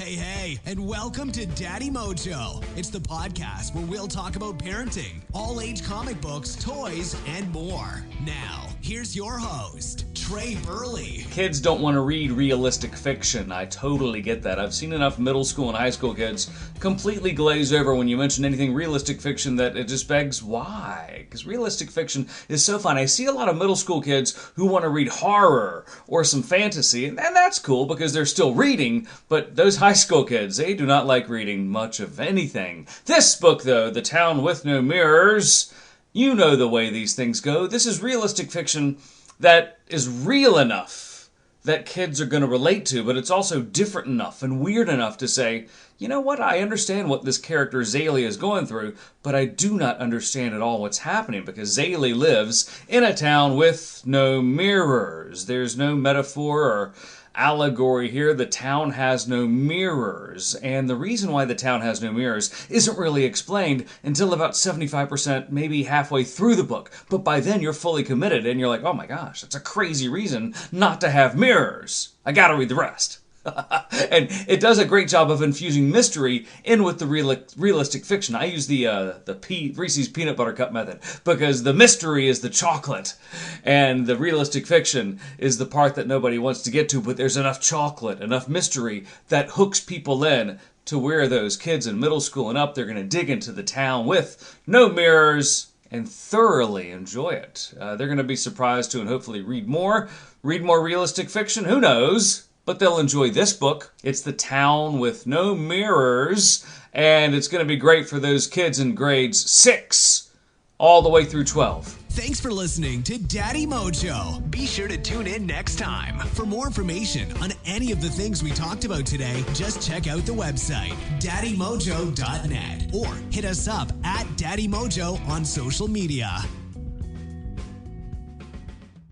Hey, and welcome to Daddy Mojo. It's the podcast where we'll talk about parenting, all-age comic books, toys, and more. Now, here's your host, Trey Burley. Kids don't want to read realistic fiction. I totally get that. I've seen enough middle school and high school kids completely glaze over when you mention anything realistic fiction that it just begs why. Because realistic fiction is so fun. I see a lot of middle school kids who want to read horror or some fantasy, and that's cool because they're still reading, but those high school kids, they do not like reading much of anything. This book, though, The Town with No Mirrors, you know the way these things go. This is realistic fiction that is real enough that kids are going to relate to, but it's also different enough and weird enough to say, you know what, I understand what this character Zaylee is going through, but I do not understand at all what's happening because Zaylee lives in a town with no mirrors. There's no metaphor or allegory here. The town has no mirrors, and the reason why the town has no mirrors isn't really explained until about 75%, maybe halfway through the book. But by then you're fully committed and you're like, oh my gosh, that's a crazy reason not to have mirrors. I gotta read the rest. And it does a great job of infusing mystery in with the realistic fiction. I use the Reese's Peanut Butter Cup method because the mystery is the chocolate and the realistic fiction is the part that nobody wants to get to, but there's enough chocolate, enough mystery that hooks people in to where those kids in middle school and up, they're going to dig into the town with no mirrors and thoroughly enjoy it. They're going to be surprised to and hopefully read more realistic fiction. Who knows? But they'll enjoy this book. It's The Town with No Mirrors, and it's going to be great for those kids in grades 6 all the way through 12. Thanks for listening to Daddy Mojo. Be sure to tune in next time. For more information on any of the things we talked about today, just check out the website, daddymojo.net, or hit us up at Daddy Mojo on social media.